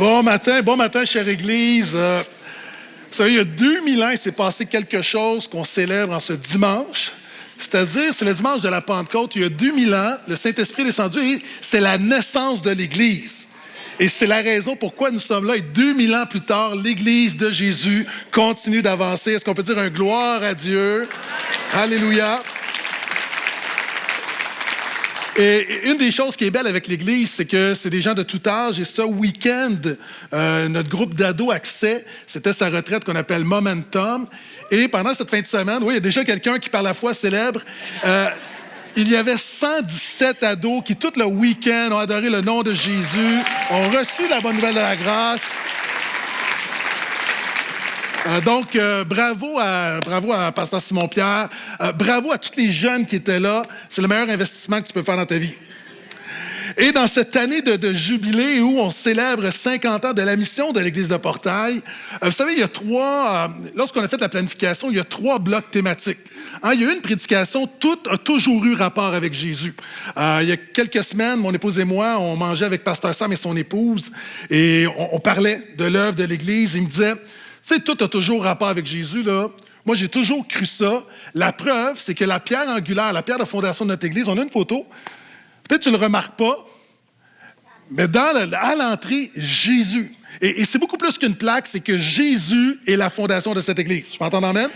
Bon matin, chère Église. Vous savez, il y a 2000 ans, il s'est passé quelque chose qu'on célèbre en ce dimanche. C'est-à-dire, c'est le dimanche de la Pentecôte. Il y a 2000 ans, le Saint-Esprit est descendu et c'est la naissance de l'Église. Et c'est la raison pourquoi nous sommes là. Et 2000 ans plus tard, l'Église de Jésus continue d'avancer. Est-ce qu'on peut dire un gloire à Dieu? Alléluia. Et une des choses qui est belle avec l'Église, c'est que c'est des gens de tout âge. Et ce week-end, notre groupe d'ados Accès, c'était sa retraite qu'on appelle Momentum. Et pendant cette fin de semaine, oui, il y a déjà quelqu'un qui par la foi célèbre. Il y avait 117 ados qui, tout le week-end, ont adoré le nom de Jésus, ont reçu la bonne nouvelle de la grâce. Donc, bravo à Pasteur Simon-Pierre. Bravo à tous les jeunes qui étaient là. C'est le meilleur investissement que tu peux faire dans ta vie. Et dans cette année de jubilé où on célèbre 50 ans de la mission de l'Église de Portail, vous savez, il y a lorsqu'on a fait la planification, il y a 3 blocs thématiques. Il y a eu une prédication, tout a toujours eu rapport avec Jésus. Il y a quelques semaines, mon épouse et moi, on mangeait avec Pasteur Sam et son épouse et on parlait de l'œuvre de l'Église. Il me disait, tu sais, tout a toujours rapport avec Jésus, là. Moi, j'ai toujours cru ça. La preuve, c'est que la pierre angulaire, la pierre de fondation de notre Église, on a une photo. Peut-être que tu ne le remarques pas, mais à l'entrée, Jésus. Et c'est beaucoup plus qu'une plaque, c'est que Jésus est la fondation de cette Église. Je m'entends, amen?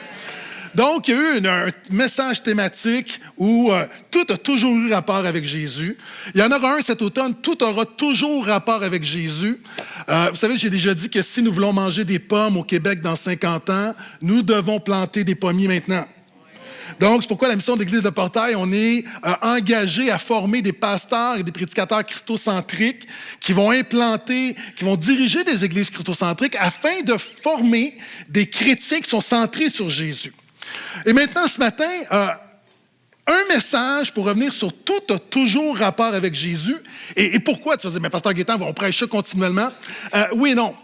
Donc, il y a eu un message thématique où tout a toujours eu rapport avec Jésus. Il y en aura un cet automne, tout aura toujours rapport avec Jésus. Vous savez, j'ai déjà dit que si nous voulons manger des pommes au Québec dans 50 ans, nous devons planter des pommiers maintenant. Donc, c'est pourquoi la mission de l'Église de Portail, on est engagé à former des pasteurs et des prédicateurs christocentriques qui vont implanter, qui vont diriger des églises christocentriques afin de former des chrétiens qui sont centrés sur Jésus. Et maintenant, ce matin, un message pour revenir sur tout a toujours rapport avec Jésus. Et pourquoi? Tu vas dire, mais Pasteur Gaétan, on prêche ça continuellement. Oui et non.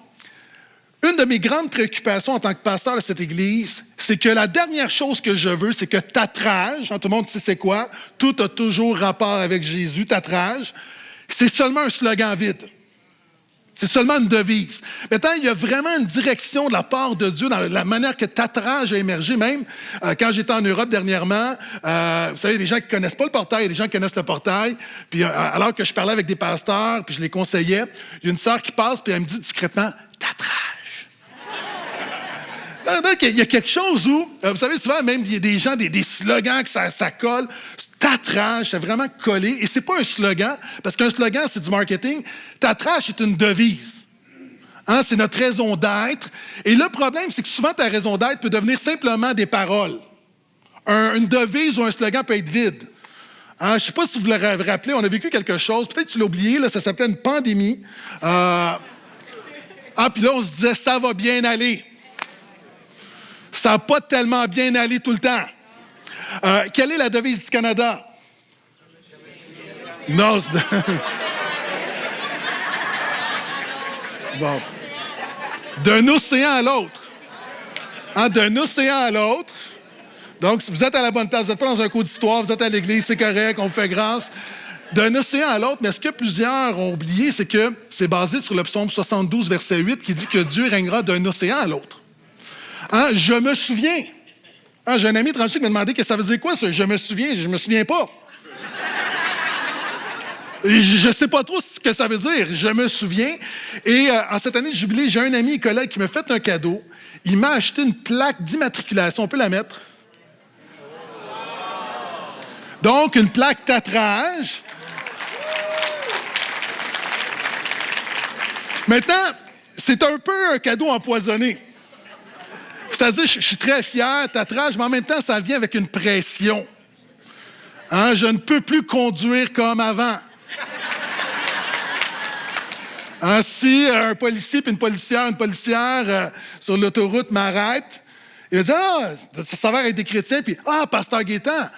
Une de mes grandes préoccupations en tant que pasteur de cette Église, c'est que la dernière chose que je veux, c'est que tatrage, tout le monde sait c'est quoi, tout a toujours rapport avec Jésus, tatrage, c'est seulement un slogan vide. C'est seulement une devise. Maintenant, il y a vraiment une direction de la part de Dieu dans la manière que tatrage a émergé. Même quand j'étais en Europe dernièrement, vous savez, il y a des gens qui ne connaissent pas le portail, il y a des gens qui connaissent le portail. Puis alors que je parlais avec des pasteurs, puis je les conseillais, il y a une sœur qui passe, puis elle me dit discrètement, tatrage. Donc, il y a quelque chose où, vous savez, souvent, même, il y a des gens, des slogans que ça colle. Tatrage, c'est vraiment collé. Et c'est pas un slogan, parce qu'un slogan, c'est du marketing. Tatrage, c'est une devise. C'est notre raison d'être. Et le problème, c'est que souvent, ta raison d'être peut devenir simplement des paroles. Une devise ou un slogan peut être vide. Je ne sais pas si vous vous rappelez, on a vécu quelque chose. Peut-être que tu l'as oublié, là, ça s'appelait une pandémie. Puis là, on se disait, ça va bien aller. Ça n'a pas tellement bien allé tout le temps. Quelle est la devise du Canada? Non. Bon. D'un océan à l'autre. D'un océan à l'autre. Donc, si vous êtes à la bonne place, vous n'êtes pas dans un cours d'histoire, vous êtes à l'église, c'est correct, on vous fait grâce. D'un océan à l'autre, mais ce que plusieurs ont oublié, c'est que c'est basé sur le psaume 72, verset 8, qui dit que Dieu régnera d'un océan à l'autre. Je me souviens. J'ai un ami étranger qui m'a demandé que ça veut dire quoi, ça? Je me souviens. Je me souviens pas. Je ne sais pas trop ce que ça veut dire. Je me souviens. Et en cette année de jubilé, j'ai un ami et collègue qui m'a fait un cadeau. Il m'a acheté une plaque d'immatriculation. On peut la mettre? Donc, une plaque tatrage. Maintenant, c'est un peu un cadeau empoisonné. C'est-à-dire, je suis très fier, tatrage, mais en même temps, ça vient avec une pression. Je ne peux plus conduire comme avant. Si un policier puis une policière sur l'autoroute m'arrête, il va dire, ça s'avère être des chrétiens, puis Pasteur Gaétan,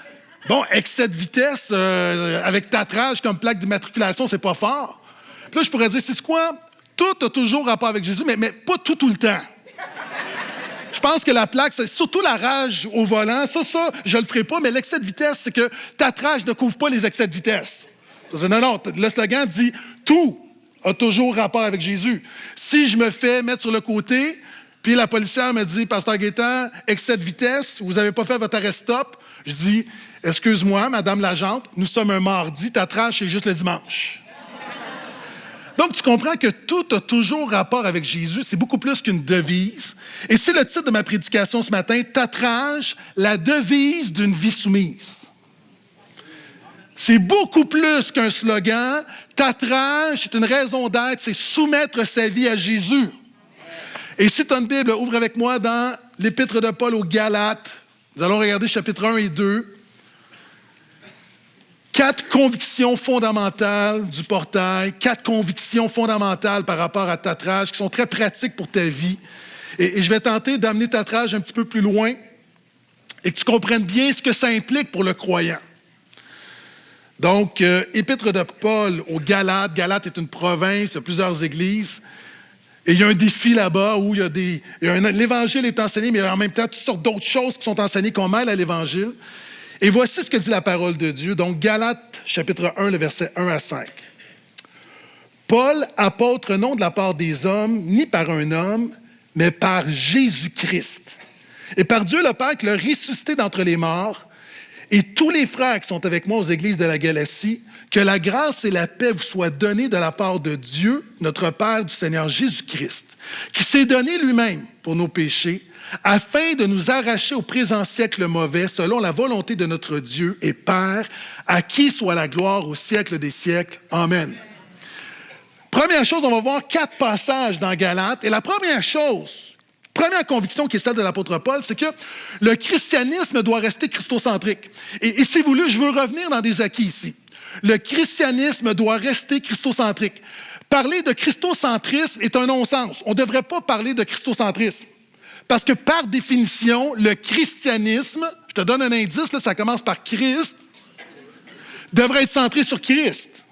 bon, excès de vitesse avec tatrage comme plaque d'immatriculation, c'est pas fort. Puis là, je pourrais dire, c'est quoi? Tout a toujours rapport avec Jésus, mais pas tout le temps. Je pense que la plaque, c'est surtout la rage au volant. Ça, je le ferai pas, mais l'excès de vitesse, c'est que tatrage ne couvre pas les excès de vitesse. Non, le slogan dit tout a toujours rapport avec Jésus. Si je me fais mettre sur le côté, puis la policière me dit, Pasteur Gaétan, excès de vitesse, vous n'avez pas fait votre arrêt-stop, je dis, excuse-moi, Madame l'agente, nous sommes un mardi, ta tranche, c'est juste le dimanche. Donc, tu comprends que tout a toujours rapport avec Jésus. C'est beaucoup plus qu'une devise. Et c'est le titre de ma prédication ce matin, Tatrage, la devise d'une vie soumise. C'est beaucoup plus qu'un slogan. Tatrage, c'est une raison d'être, c'est soumettre sa vie à Jésus. Et si tu as une Bible, ouvre avec moi dans l'Épître de Paul aux Galates. Nous allons regarder chapitre 1 et 2. 4 convictions fondamentales du portail, 4 convictions fondamentales par rapport à Tatrage qui sont très pratiques pour ta vie. Et je vais tenter d'amener Tatrage un petit peu plus loin et que tu comprennes bien ce que ça implique pour le croyant. Donc, Épître de Paul aux Galates. Galate est une province, il y a plusieurs églises. Et il y a un défi là-bas où l'Évangile est enseigné, mais en même temps, toutes sortes d'autres choses qui sont enseignées qu'on mêle à l'Évangile. Et voici ce que dit la parole de Dieu. Donc, Galates, chapitre 1, le verset 1 à 5. Paul, apôtre, non de la part des hommes, ni par un homme, mais par Jésus-Christ. Et par Dieu le Père qui l'a ressuscité d'entre les morts, et tous les frères qui sont avec moi aux églises de la Galatie, que la grâce et la paix vous soient données de la part de Dieu, notre Père, du Seigneur Jésus-Christ, qui s'est donné lui-même pour nos péchés, afin de nous arracher au présent siècle mauvais, selon la volonté de notre Dieu et Père, à qui soit la gloire au siècle des siècles. Amen. Première chose, on va voir 4 passages dans Galates. Et la première conviction qui est celle de l'apôtre Paul, c'est que le christianisme doit rester christocentrique. Et si vous voulez, je veux revenir dans des acquis ici. Le christianisme doit rester christocentrique. Parler de christocentrisme est un non-sens. On ne devrait pas parler de christocentrisme. Parce que par définition, le christianisme, je te donne un indice, là, ça commence par Christ, devrait être centré sur Christ.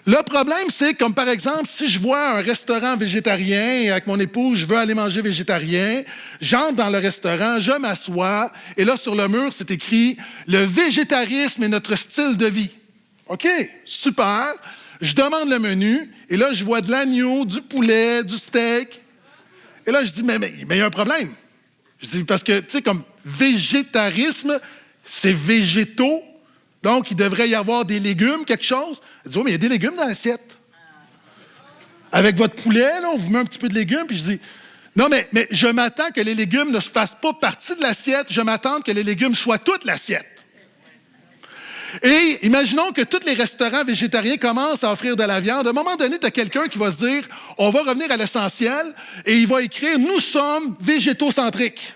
Le problème, c'est comme par exemple, si je vois un restaurant végétarien et avec mon épouse, je veux aller manger végétarien, j'entre dans le restaurant, je m'assois et là, sur le mur, c'est écrit « Le végétarisme est notre style de vie ». OK, super. Je demande le menu et là, je vois de l'agneau, du poulet, du steak. Et là, je dis, mais il y a un problème. Je dis, parce que, tu sais, comme végétarisme, c'est végétaux, donc il devrait y avoir des légumes, quelque chose. Je dis, oh, mais il y a des légumes dans l'assiette. Avec votre poulet, là, on vous met un petit peu de légumes, puis je dis, non, mais je m'attends que les légumes ne se fassent pas partie de l'assiette, je m'attends que les légumes soient toute l'assiette. Et imaginons que tous les restaurants végétariens commencent à offrir de la viande. À un moment donné, tu as quelqu'un qui va se dire, on va revenir à l'essentiel, et il va écrire, nous sommes végétocentriques.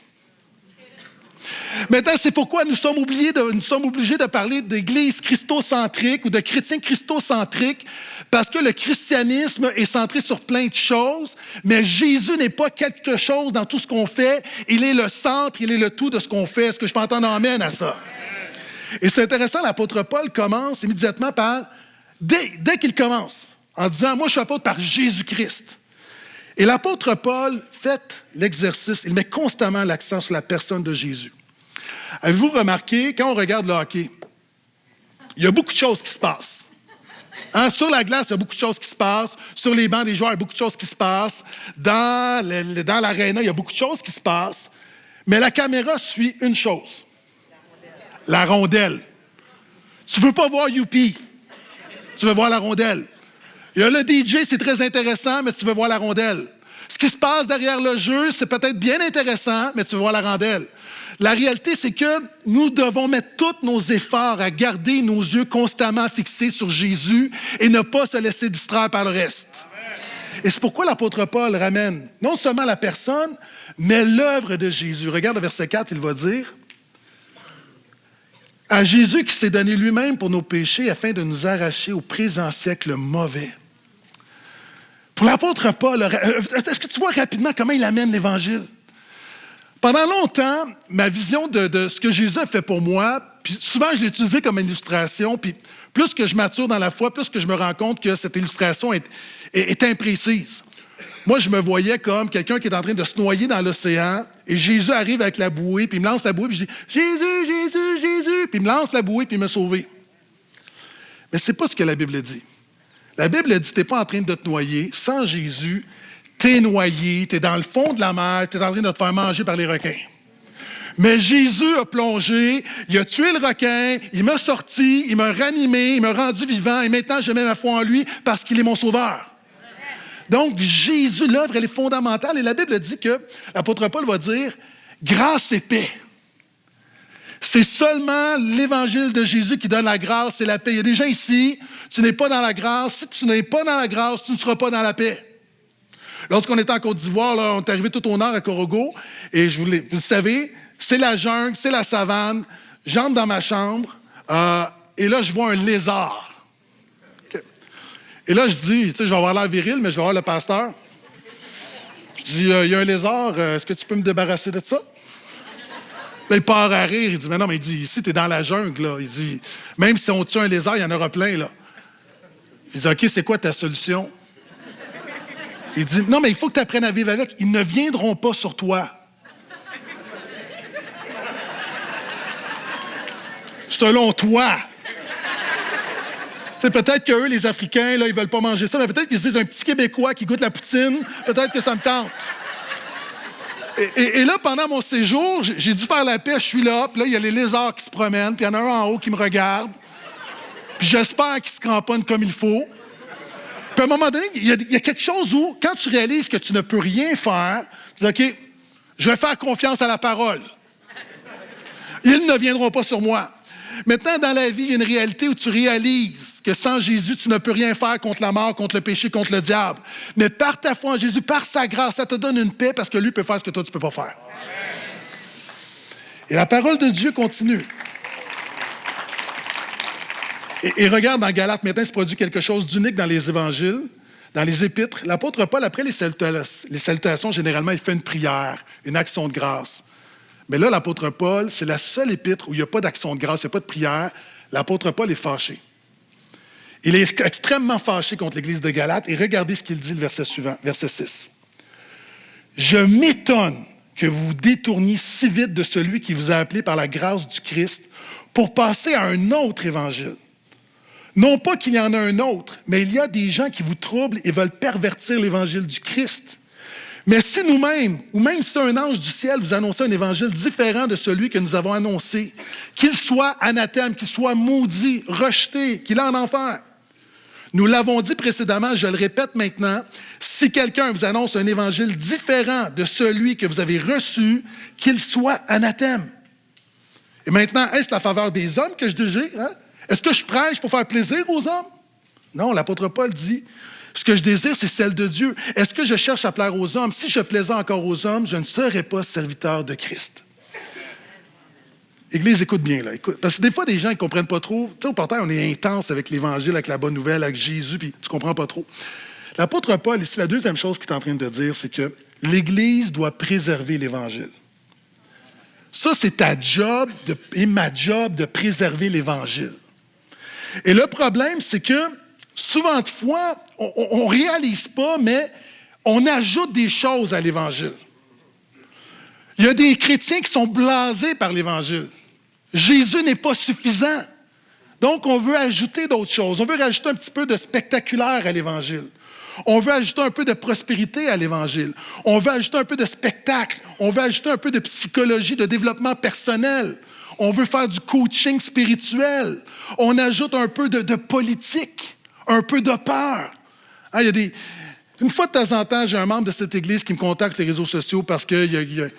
Maintenant, c'est pourquoi nous sommes obligés de parler d'église christocentrique ou de chrétiens christocentriques, parce que le christianisme est centré sur plein de choses, mais Jésus n'est pas quelque chose dans tout ce qu'on fait. Il est le centre, il est le tout de ce qu'on fait. Est-ce que je peux entendre amène à ça? Et c'est intéressant, l'apôtre Paul commence immédiatement par, dès qu'il commence, en disant, moi je suis apôtre par Jésus-Christ. Et l'apôtre Paul fait l'exercice, il met constamment l'accent sur la personne de Jésus. Avez-vous remarqué, quand on regarde le hockey, il y a beaucoup de choses qui se passent. Hein? Sur la glace, il y a beaucoup de choses qui se passent. Sur les bancs des joueurs, il y a beaucoup de choses qui se passent. Dans l'aréna, il y a beaucoup de choses qui se passent. Mais la caméra suit une chose. La rondelle. Tu ne veux pas voir Youpi. Tu veux voir la rondelle. Il y a le DJ, c'est très intéressant, mais tu veux voir la rondelle. Ce qui se passe derrière le jeu, c'est peut-être bien intéressant, mais tu veux voir la rondelle. La réalité, c'est que nous devons mettre tous nos efforts à garder nos yeux constamment fixés sur Jésus et ne pas se laisser distraire par le reste. Amen. Et c'est pourquoi l'apôtre Paul ramène non seulement la personne, mais l'œuvre de Jésus. Regarde le verset 4, il va dire, « À Jésus qui s'est donné lui-même pour nos péchés afin de nous arracher au présent siècle mauvais. » Pour l'apôtre Paul, est-ce que tu vois rapidement comment il amène l'Évangile? Pendant longtemps, ma vision de ce que Jésus a fait pour moi, puis souvent je l'ai utilisé comme illustration, puis plus que je mature dans la foi, plus que je me rends compte que cette illustration est imprécise. Moi, je me voyais comme quelqu'un qui est en train de se noyer dans l'océan, et Jésus arrive avec la bouée, puis il me lance la bouée, puis je dis « Jésus, Jésus, Jésus », puis il me lance la bouée, puis il m'a sauvé. Mais ce n'est pas ce que la Bible dit. La Bible dit, tu n'es pas en train de te noyer. Sans Jésus, tu es noyé, tu es dans le fond de la mer, tu es en train de te faire manger par les requins. Mais Jésus a plongé, il a tué le requin, il m'a sorti, il m'a ranimé, il m'a rendu vivant, et maintenant je mets ma foi en lui parce qu'il est mon sauveur. Donc, Jésus, l'œuvre, elle est fondamentale. Et la Bible dit que, l'apôtre Paul va dire, grâce et paix. C'est seulement l'Évangile de Jésus qui donne la grâce et la paix. Il y a des gens ici, tu n'es pas dans la grâce. Si tu n'es pas dans la grâce, tu ne seras pas dans la paix. Lorsqu'on était en Côte d'Ivoire, là, on est arrivé tout au nord à Corogo, et vous le savez, c'est la jungle, c'est la savane. J'entre dans ma chambre, et là, je vois un lézard. Okay. Et là, je dis, tu sais, je vais avoir l'air viril, mais je vais voir le pasteur. Je dis, il y a un lézard, est-ce que tu peux me débarrasser de ça? Là, il part à rire, il dit, mais non, mais il dit, ici, t'es dans la jungle, là. Il dit, même si on tue un lézard, il y en aura plein, là. Il dit, OK, c'est quoi ta solution? Il dit, non, mais il faut que tu apprennes à vivre avec. Ils ne viendront pas sur toi. Selon toi. C'est peut-être qu'eux, les Africains, là, ils veulent pas manger ça, mais peut-être qu'ils se disent, un petit Québécois qui goûte la poutine, peut-être que ça me tente. Et là, pendant mon séjour, j'ai dû faire la paix, je suis là, puis là, il y a les lézards qui se promènent, puis il y en a un en haut qui me regarde, puis j'espère qu'il se cramponne comme il faut. Puis à un moment donné, il y a quelque chose où, quand tu réalises que tu ne peux rien faire, tu dis, OK, je vais faire confiance à la parole. Ils ne viendront pas sur moi. Maintenant, dans la vie, il y a une réalité où tu réalises que sans Jésus, tu ne peux rien faire contre la mort, contre le péché, contre le diable. Mais par ta foi en Jésus, par sa grâce, ça te donne une paix parce que lui peut faire ce que toi, tu ne peux pas faire. Et la parole de Dieu continue. Et regarde, dans Galates, maintenant, il se produit quelque chose d'unique dans les évangiles, dans les épîtres. L'apôtre Paul, après les salutations, généralement, il fait une prière, une action de grâce. Mais là, l'apôtre Paul, c'est la seule épître où il n'y a pas d'action de grâce, il n'y a pas de prière. L'apôtre Paul est fâché. Il est extrêmement fâché contre l'Église de Galate. Et regardez ce qu'il dit, le verset suivant, verset 6. « Je m'étonne que vous vous détourniez si vite de celui qui vous a appelé par la grâce du Christ pour passer à un autre évangile. Non pas qu'il y en a un autre, mais il y a des gens qui vous troublent et veulent pervertir l'évangile du Christ. Mais si nous-mêmes, ou même si un ange du ciel vous annonçait un évangile différent de celui que nous avons annoncé, qu'il soit anathème, qu'il soit maudit, rejeté, qu'il aille en enfer. Nous l'avons dit précédemment, je le répète maintenant, si quelqu'un vous annonce un évangile différent de celui que vous avez reçu, qu'il soit anathème. Et maintenant, est-ce la faveur des hommes que je désire? Hein? Est-ce que je prêche pour faire plaisir aux hommes? Non, l'apôtre Paul dit, ce que je désire, c'est celle de Dieu. Est-ce que je cherche à plaire aux hommes? Si je plaisais encore aux hommes, je ne serais pas serviteur de Christ. Église, écoute bien, là. Écoute, parce que des fois, des gens ne comprennent pas trop. Tu sais, au portail, on est intense avec l'Évangile, avec la bonne nouvelle, avec Jésus, puis tu ne comprends pas trop. L'apôtre Paul, ici, la deuxième chose qu'il est en train de dire, c'est que l'Église doit préserver l'Évangile. Ça, c'est ta job et ma job de préserver l'Évangile. Et le problème, c'est que souvent de fois, on ne réalise pas, mais on ajoute des choses à l'Évangile. Il y a des chrétiens qui sont blasés par l'Évangile. Jésus n'est pas suffisant. Donc, on veut ajouter d'autres choses. On veut rajouter un petit peu de spectaculaire à l'Évangile. On veut ajouter un peu de prospérité à l'Évangile. On veut ajouter un peu de spectacle. On veut ajouter un peu de psychologie, de développement personnel. On veut faire du coaching spirituel. On ajoute un peu de politique, un peu de peur. Hein, une fois de temps en temps, j'ai un membre de cette église qui me contacte sur les réseaux sociaux parce qu'il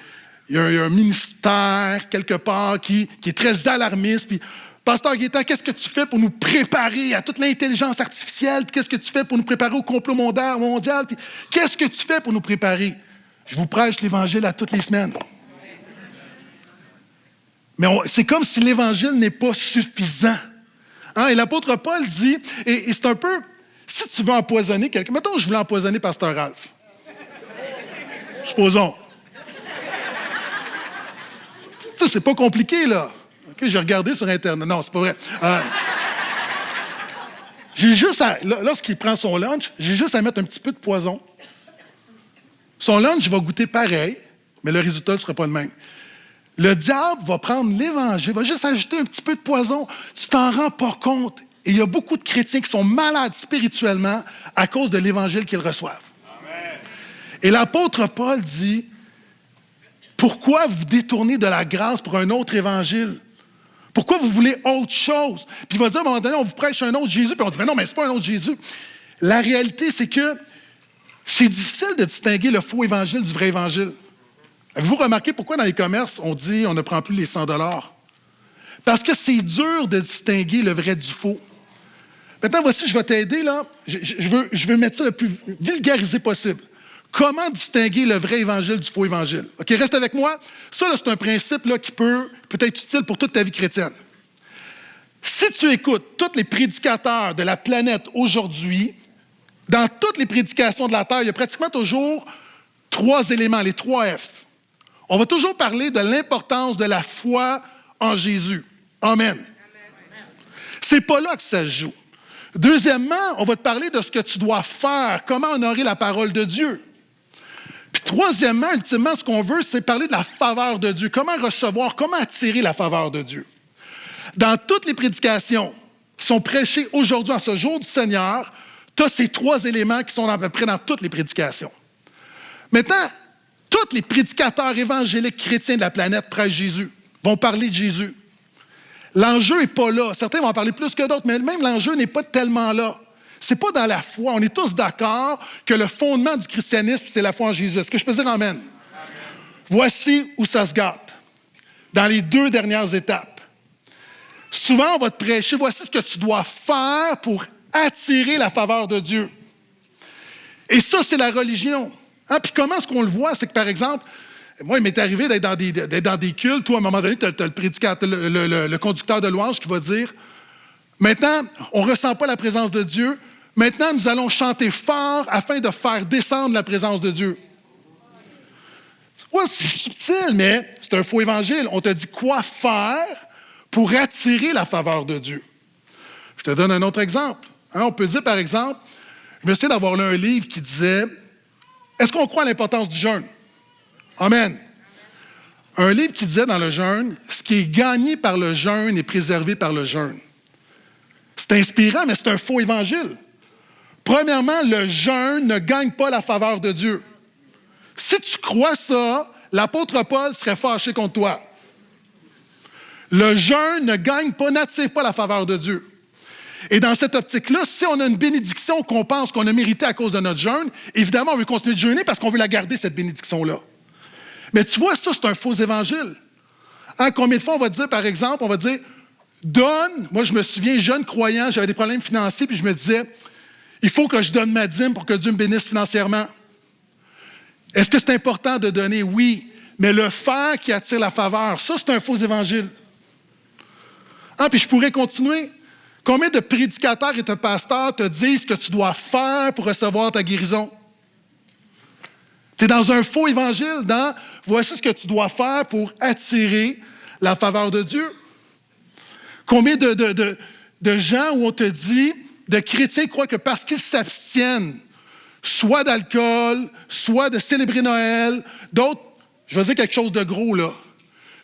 y a un ministère quelque part qui est très alarmiste. Puis, Pasteur Gaétan, qu'est-ce que tu fais pour nous préparer à toute l'intelligence artificielle? Puis, qu'est-ce que tu fais pour nous préparer au complot mondial? Puis, qu'est-ce que tu fais pour nous préparer? Je vous prêche l'Évangile à toutes les semaines. Mais c'est comme si l'Évangile n'est pas suffisant. Hein? Et l'apôtre Paul dit, et c'est un peu, si tu veux empoisonner quelqu'un, mettons que je voulais empoisonner Pasteur Ralph. Supposons. Tu sais, c'est pas compliqué, là. Okay, j'ai regardé sur Internet. Non, c'est pas vrai. Lorsqu'il prend son lunch, j'ai juste à mettre un petit peu de poison. Son lunch va goûter pareil, mais le résultat ne sera pas le même. Le diable va prendre l'Évangile, va juste ajouter un petit peu de poison. Tu t'en rends pas compte. Et il y a beaucoup de chrétiens qui sont malades spirituellement à cause de l'évangile qu'ils reçoivent. Amen. Et l'apôtre Paul dit, pourquoi vous détournez de la grâce pour un autre évangile? Pourquoi vous voulez autre chose? Puis il va dire à un moment donné, on vous prêche un autre Jésus, puis on dit, mais non, mais c'est pas un autre Jésus. La réalité, c'est que c'est difficile de distinguer le faux évangile du vrai évangile. Avez-vous remarqué pourquoi dans les commerces, on dit on ne prend plus les 100 $? Parce que c'est dur de distinguer le vrai du faux. Maintenant, voici, je vais t'aider, là. Je veux mettre ça le plus vulgarisé possible. Comment distinguer le vrai évangile du faux évangile? OK, reste avec moi. Ça, là, c'est un principe là, qui peut être utile pour toute ta vie chrétienne. Si tu écoutes tous les prédicateurs de la planète aujourd'hui, dans toutes les prédications de la Terre, il y a pratiquement toujours 3 éléments, les 3 F. On va toujours parler de l'importance de la foi en Jésus. Amen. C'est pas là que ça se joue. Deuxièmement, on va te parler de ce que tu dois faire, comment honorer la parole de Dieu. Puis troisièmement, ultimement, ce qu'on veut, c'est parler de la faveur de Dieu. Comment recevoir, comment attirer la faveur de Dieu. Dans toutes les prédications qui sont prêchées aujourd'hui, en ce jour du Seigneur, tu as ces 3 éléments qui sont à peu près dans toutes les prédications. Maintenant, tous les prédicateurs évangéliques chrétiens de la planète prêchent Jésus, vont parler de Jésus. L'enjeu n'est pas là. Certains vont en parler plus que d'autres, mais même l'enjeu n'est pas tellement là. Ce n'est pas dans la foi. On est tous d'accord que le fondement du christianisme, c'est la foi en Jésus. Est-ce que je peux dire amen? Amen. Voici où ça se gâte. Dans les 2 dernières étapes. Souvent, on va te prêcher, voici ce que tu dois faire pour attirer la faveur de Dieu. Et ça, c'est la religion. Hein? Puis comment est-ce qu'on le voit? C'est que, par exemple, moi, il m'est arrivé d'être dans des cultes où, à un moment donné, tu as le prédicateur, le conducteur de louange qui va dire « Maintenant, on ne ressent pas la présence de Dieu. Maintenant, nous allons chanter fort afin de faire descendre la présence de Dieu. » Ouais, c'est subtil, mais c'est un faux évangile. On te dit quoi faire pour attirer la faveur de Dieu. Je te donne un autre exemple. Hein, on peut dire, par exemple, je me souviens d'avoir lu un livre qui disait « Est-ce qu'on croit à l'importance du jeûne? » Amen. Un livre qui disait dans le jeûne, ce qui est gagné par le jeûne est préservé par le jeûne. C'est inspirant, mais c'est un faux évangile. Premièrement, le jeûne ne gagne pas la faveur de Dieu. Si tu crois ça, l'apôtre Paul serait fâché contre toi. Le jeûne ne gagne pas, n'attire pas la faveur de Dieu. Et dans cette optique-là, si on a une bénédiction qu'on pense qu'on a méritée à cause de notre jeûne, évidemment, on veut continuer de jeûner parce qu'on veut la garder, cette bénédiction-là. Mais tu vois, ça, c'est un faux évangile. Hein, combien de fois on va dire, par exemple, on va dire, donne, moi je me souviens, jeune croyant, j'avais des problèmes financiers, puis je me disais, il faut que je donne ma dîme pour que Dieu me bénisse financièrement. Est-ce que c'est important de donner? Oui, mais le faire qui attire la faveur, ça, c'est un faux évangile. Hein, puis je pourrais continuer. Combien de prédicateurs et de pasteurs te disent ce que tu dois faire pour recevoir ta guérison? Tu es dans un faux évangile, dans voici ce que tu dois faire pour attirer la faveur de Dieu. Combien de gens où on te dit, de chrétiens croient que parce qu'ils s'abstiennent, soit d'alcool, soit de célébrer Noël, d'autres, je vais dire quelque chose de gros là,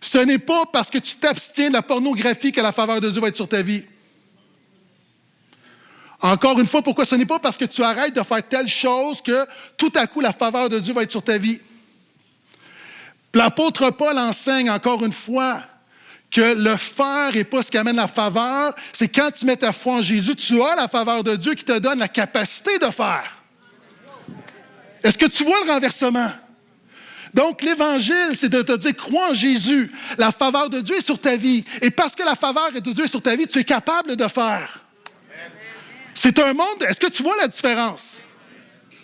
ce n'est pas parce que tu t'abstiens de la pornographie que la faveur de Dieu va être sur ta vie. Encore une fois, pourquoi ce n'est pas parce que tu arrêtes de faire telle chose que tout à coup la faveur de Dieu va être sur ta vie. L'apôtre Paul enseigne encore une fois que le faire n'est pas ce qui amène la faveur, c'est quand tu mets ta foi en Jésus, tu as la faveur de Dieu qui te donne la capacité de faire. Est-ce que tu vois le renversement? Donc, l'Évangile, c'est de te dire, crois en Jésus, la faveur de Dieu est sur ta vie. Et parce que la faveur de Dieu est sur ta vie, tu es capable de faire. C'est un monde, est-ce que tu vois la différence?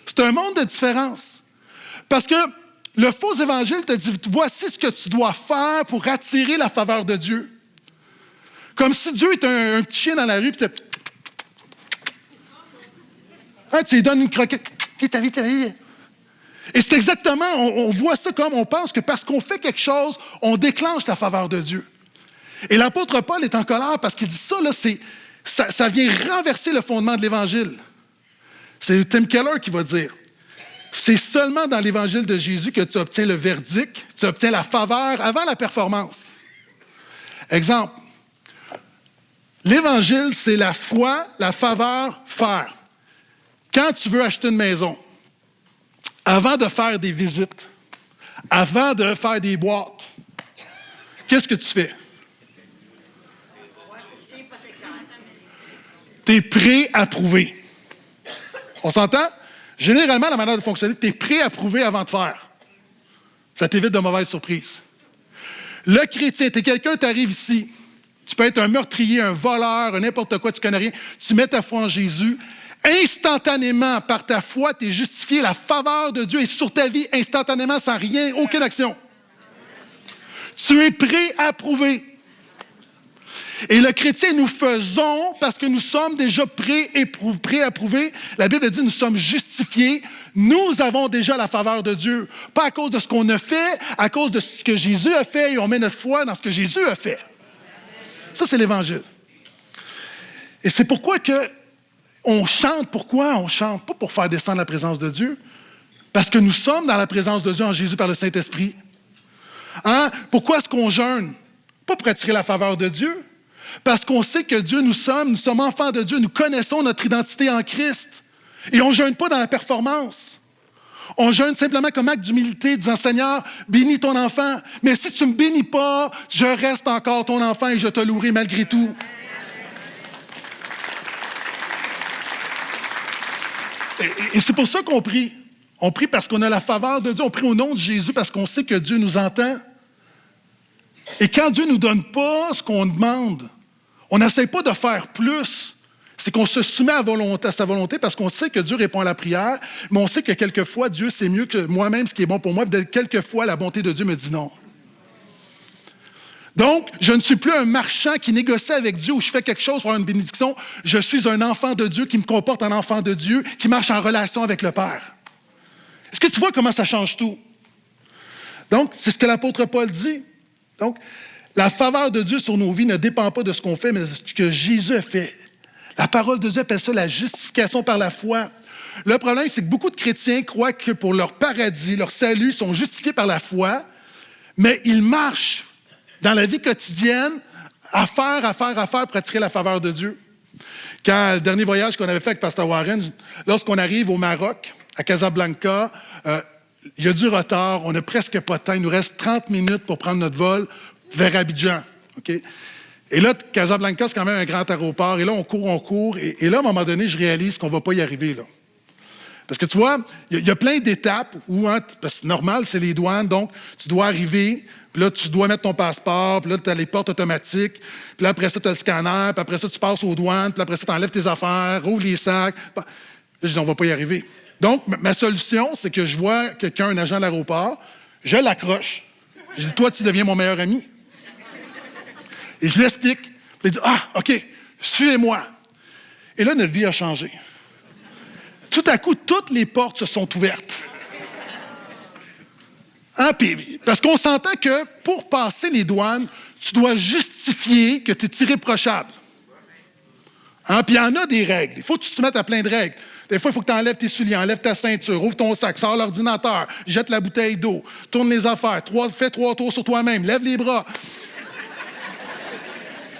C'est un monde de différence. Parce que le faux évangile te dit, voici ce que tu dois faire pour attirer la faveur de Dieu. Comme si Dieu est un petit chien dans la rue, puis tu lui donnes une croquette, vite, vite, vite. Et c'est exactement, on voit ça comme on pense que parce qu'on fait quelque chose, on déclenche la faveur de Dieu. Et l'apôtre Paul est en colère parce qu'il dit ça, là, ça vient renverser le fondement de l'Évangile. C'est Tim Keller qui va dire, c'est seulement dans l'Évangile de Jésus que tu obtiens le verdict, tu obtiens la faveur avant la performance. Exemple, L'Évangile, c'est la foi, la faveur, faire. Quand tu veux acheter une maison, avant de faire des visites, avant de faire des boîtes, qu'est-ce que tu fais? Tu es pré-approuvé. On s'entend? Généralement, la manière de fonctionner, tu es pré-approuvé avant de faire. Ça t'évite de mauvaises surprises. Le chrétien, tu es quelqu'un, tu arrives ici. Tu peux être un meurtrier, un voleur, n'importe quoi, tu ne connais rien. Tu mets ta foi en Jésus. Instantanément, par ta foi, tu es justifié. La faveur de Dieu est sur ta vie instantanément, sans rien, aucune action. Tu es pré-approuvé. Et le chrétien, nous faisons parce que nous sommes déjà pré-approuvés. La Bible dit nous sommes justifiés. Nous avons déjà la faveur de Dieu. Pas à cause de ce qu'on a fait, à cause de ce que Jésus a fait, et on met notre foi dans ce que Jésus a fait. Ça, c'est l'Évangile. Et c'est pourquoi on chante. Pourquoi on chante? Pas pour faire descendre la présence de Dieu. Parce que nous sommes dans la présence de Dieu en Jésus par le Saint-Esprit. Hein? Pourquoi est-ce qu'on jeûne? Pas pour attirer la faveur de Dieu. Parce qu'on sait que Dieu, nous sommes enfants de Dieu, nous connaissons notre identité en Christ. Et on ne jeûne pas dans la performance. On jeûne simplement comme acte d'humilité, disant, Seigneur, bénis ton enfant. Mais si tu ne me bénis pas, je reste encore ton enfant et je te louerai malgré tout. Et c'est pour ça qu'on prie. On prie parce qu'on a la faveur de Dieu. On prie au nom de Jésus parce qu'on sait que Dieu nous entend. Et quand Dieu ne nous donne pas ce qu'on demande, on n'essaie pas de faire plus. C'est qu'on se soumet à sa volonté parce qu'on sait que Dieu répond à la prière, mais on sait que quelquefois, Dieu sait mieux que moi-même ce qui est bon pour moi. Quelquefois, la bonté de Dieu me dit non. Donc, je ne suis plus un marchand qui négocie avec Dieu où je fais quelque chose pour avoir une bénédiction. Je suis un enfant de Dieu qui me comporte en enfant de Dieu, qui marche en relation avec le Père. Est-ce que tu vois comment ça change tout? Donc, c'est ce que l'apôtre Paul dit. Donc, la faveur de Dieu sur nos vies ne dépend pas de ce qu'on fait, mais de ce que Jésus a fait. La parole de Dieu appelle ça la justification par la foi. Le problème, c'est que beaucoup de chrétiens croient que pour leur paradis, leur salut, ils sont justifiés par la foi, mais ils marchent dans la vie quotidienne à faire pour attirer la faveur de Dieu. Quand le dernier voyage qu'on avait fait avec Pasteur Warren, lorsqu'on arrive au Maroc, à Casablanca, il y a du retard, on n'a presque pas de temps, il nous reste 30 minutes pour prendre notre vol vers Abidjan. Okay? Et là, Casablanca, c'est quand même un grand aéroport, et là, on court, et là, à un moment donné, je réalise qu'on ne va pas y arriver, là. Parce que tu vois, il y a plein d'étapes où, parce que normal, c'est les douanes, donc tu dois arriver, puis là, tu dois mettre ton passeport, puis là, tu as les portes automatiques, puis là, après ça, tu as le scanner, puis après ça, tu passes aux douanes, puis après ça, tu enlèves tes affaires, ouvres les sacs. Là, je dis, on ne va pas y arriver. Donc, ma solution, c'est que je vois quelqu'un, un agent de l'aéroport, je l'accroche. Je dis, toi, tu deviens mon meilleur ami. Et je lui explique. Puis il dit, OK, suivez-moi. Et là, notre vie a changé. Tout à coup, toutes les portes se sont ouvertes. Parce qu'on s'entend que pour passer les douanes, tu dois justifier que tu es irréprochable. Puis il y en a des règles. Il faut que tu te mettes à plein de règles. Des fois, il faut que tu enlèves tes souliers, enlèves ta ceinture, ouvre ton sac, sors l'ordinateur, jette la bouteille d'eau, tourne les affaires, fais 3 tours sur toi-même, lève les bras.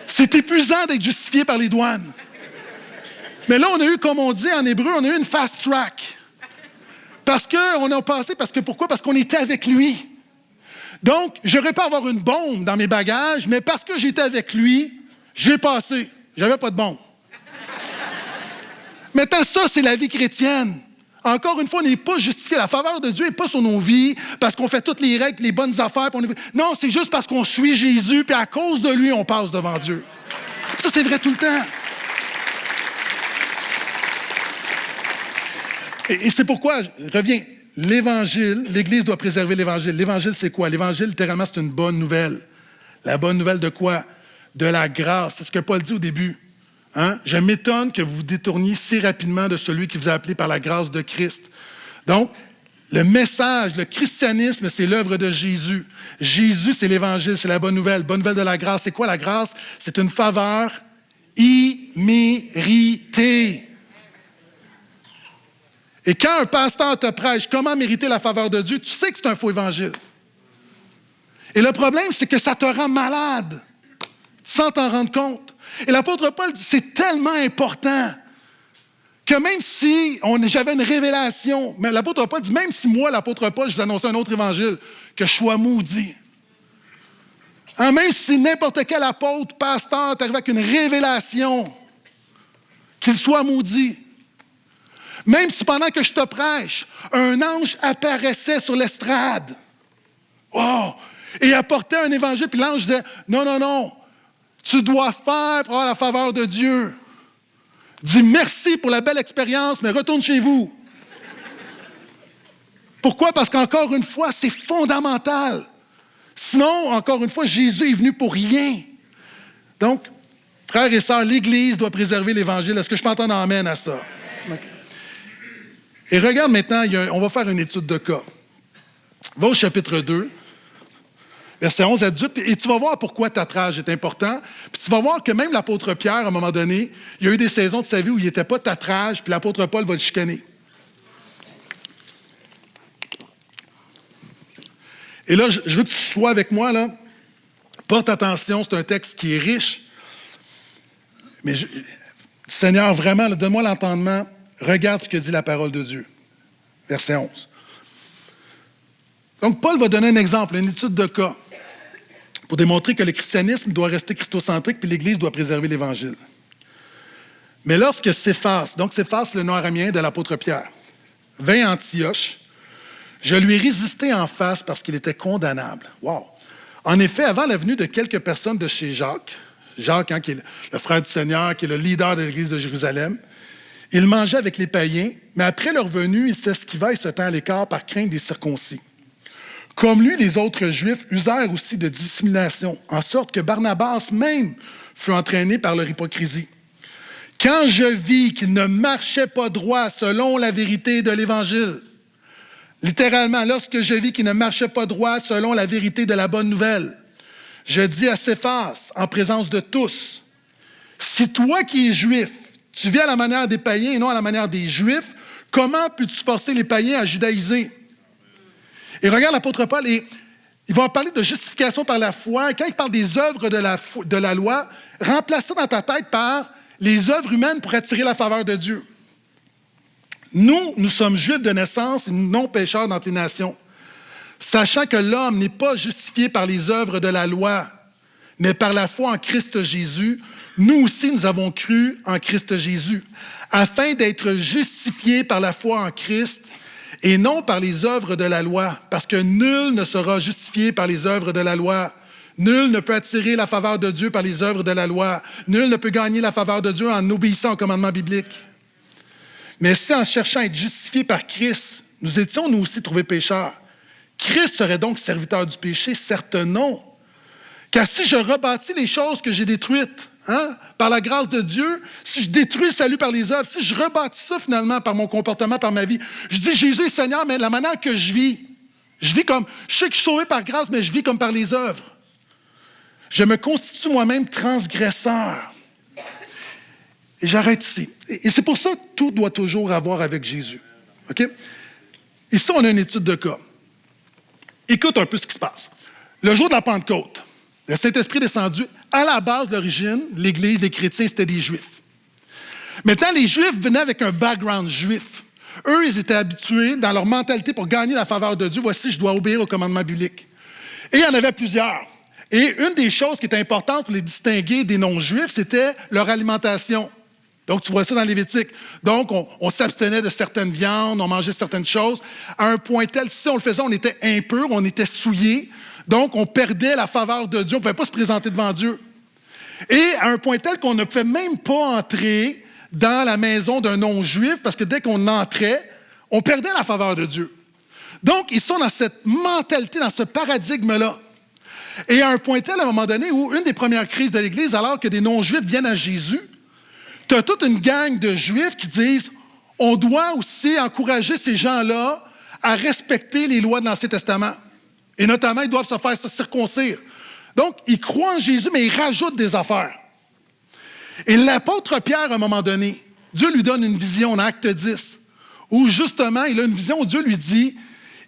C'est épuisant d'être justifié par les douanes. Mais là, on a eu, comme on dit en hébreu, on a eu une fast track. Pourquoi? Parce qu'on était avec lui. Donc, j'aurais pu avoir une bombe dans mes bagages, mais parce que j'étais avec lui, j'ai passé. J'avais pas de bombe. Maintenant, ça, c'est la vie chrétienne. Encore une fois, on n'est pas justifié. La faveur de Dieu n'est pas sur nos vies parce qu'on fait toutes les règles, les bonnes affaires. Non, c'est juste parce qu'on suit Jésus, puis à cause de lui, on passe devant Dieu. Ça, c'est vrai tout le temps. Et c'est pourquoi, je reviens, l'Évangile, l'Église doit préserver l'Évangile. L'Évangile, c'est quoi? L'Évangile, littéralement, c'est une bonne nouvelle. La bonne nouvelle de quoi? De la grâce. C'est ce que Paul dit au début. Je m'étonne que vous vous détourniez si rapidement de celui qui vous a appelé par la grâce de Christ. Donc, le message, le christianisme, c'est l'œuvre de Jésus. Jésus, c'est l'Évangile, c'est la bonne nouvelle. Bonne nouvelle de la grâce. C'est quoi la grâce? C'est une faveur imméritée. Et quand un pasteur te prêche comment mériter la faveur de Dieu, tu sais que c'est un faux évangile. Et le problème, c'est que ça te rend malade. Tu sans t'en rendre compte. Et l'apôtre Paul dit, c'est tellement important que même si j'avais une révélation, mais l'apôtre Paul dit, même si moi, l'apôtre Paul, je vous annonçais un autre évangile, que je sois maudit. Hein, même si n'importe quel apôtre, pasteur, t'arrive avec une révélation, qu'il soit maudit. Même si pendant que je te prêche, un ange apparaissait sur l'estrade. Oh! Et apportait un évangile, puis l'ange disait, non, non, non, tu dois faire pour avoir la faveur de Dieu. Dis merci pour la belle expérience, mais retourne chez vous. Pourquoi? Parce qu'encore une fois, c'est fondamental. Sinon, encore une fois, Jésus est venu pour rien. Donc, frères et sœurs, l'Église doit préserver l'Évangile. Est-ce que je peux entendre amène à ça? Okay. Et regarde maintenant, on va faire une étude de cas. Va au chapitre 2, verset 11 à 18, et tu vas voir pourquoi tatrage est important. Puis tu vas voir que même l'apôtre Pierre, à un moment donné, il y a eu des saisons de sa vie où il n'était pas tatrage, puis l'apôtre Paul va le chicaner. Et là, je veux que tu sois avec moi, là. Porte attention, c'est un texte qui est riche. Mais Seigneur, vraiment, là, donne-moi l'entendement. Regarde ce que dit la parole de Dieu. Verset 11. Donc, Paul va donner un exemple, une étude de cas, pour démontrer que le christianisme doit rester christocentrique puis l'Église doit préserver l'Évangile. Mais lorsque Céphas, donc Céphas, le nom araméen de l'apôtre Pierre, vint à Antioche, je lui ai résisté en face parce qu'il était condamnable. Wow! En effet, avant la venue de quelques personnes de chez Jacques, hein, qui est le frère du Seigneur, qui est le leader de l'Église de Jérusalem, il mangeait avec les païens, mais après leur venue, il s'esquiva et se tint à l'écart par crainte des circoncis. Comme lui, les autres Juifs usèrent aussi de dissimulation, en sorte que Barnabas même fut entraîné par leur hypocrisie. Quand je vis qu'il ne marchait pas droit selon la vérité de l'Évangile, littéralement, lorsque je vis qu'il ne marchait pas droit selon la vérité de la bonne nouvelle, je dis à Céphas, en présence de tous, si toi qui es juif, tu vis à la manière des païens et non à la manière des Juifs, comment peux-tu forcer les païens à judaïser? Et regarde l'apôtre Paul, et il va parler de justification par la foi. Et quand il parle des œuvres de la loi, remplace ça dans ta tête par les œuvres humaines pour attirer la faveur de Dieu. Nous sommes juifs de naissance et non pécheurs dans tes nations, sachant que l'homme n'est pas justifié par les œuvres de la loi, mais par la foi en Christ Jésus. Nous aussi, nous avons cru en Christ Jésus, afin d'être justifiés par la foi en Christ et non par les œuvres de la loi, parce que nul ne sera justifié par les œuvres de la loi. Nul ne peut attirer la faveur de Dieu par les œuvres de la loi. Nul ne peut gagner la faveur de Dieu en obéissant au commandement biblique. Mais si en cherchant à être justifiés par Christ, nous étions nous aussi trouvés pécheurs, Christ serait donc serviteur du péché? Certes non. Car si je rebâtis les choses que j'ai détruites, par la grâce de Dieu, si je détruis le salut par les œuvres, si je rebâtis ça finalement par mon comportement, par ma vie, je dis Jésus est Seigneur, mais la manière que je vis comme, je sais que je suis sauvé par grâce, mais je vis comme par les œuvres. Je me constitue moi-même transgresseur. Et j'arrête ici. Et c'est pour ça que tout doit toujours avoir avec Jésus. OK? Ici, on a une étude de cas. Écoute un peu ce qui se passe. Le jour de la Pentecôte, le Saint-Esprit est descendu. À la base, l'origine, l'Église, les chrétiens, c'était des Juifs. Maintenant, les Juifs venaient avec un background juif. Eux, ils étaient habitués, dans leur mentalité, pour gagner la faveur de Dieu, voici, je dois obéir au commandement biblique. Et il y en avait plusieurs. Et une des choses qui était importante pour les distinguer des non-Juifs, c'était leur alimentation. Donc, tu vois ça dans Lévitique. Donc, on s'abstenait de certaines viandes, on mangeait certaines choses, à un point tel, si on le faisait, on était impur, on était souillé. Donc, on perdait la faveur de Dieu. On ne pouvait pas se présenter devant Dieu. Et à un point tel qu'on ne pouvait même pas entrer dans la maison d'un non-juif parce que dès qu'on entrait, on perdait la faveur de Dieu. Donc, ils sont dans cette mentalité, dans ce paradigme-là. Et à un point tel, à un moment donné, où une des premières crises de l'Église, alors que des non-juifs viennent à Jésus, tu as toute une gang de juifs qui disent on doit aussi encourager ces gens-là à respecter les lois de l'Ancien Testament. Et notamment, ils doivent se faire circoncire. Donc, ils croient en Jésus, mais ils rajoutent des affaires. Et l'apôtre Pierre, à un moment donné, Dieu lui donne une vision en Acte 10, où justement, il a une vision où Dieu lui dit,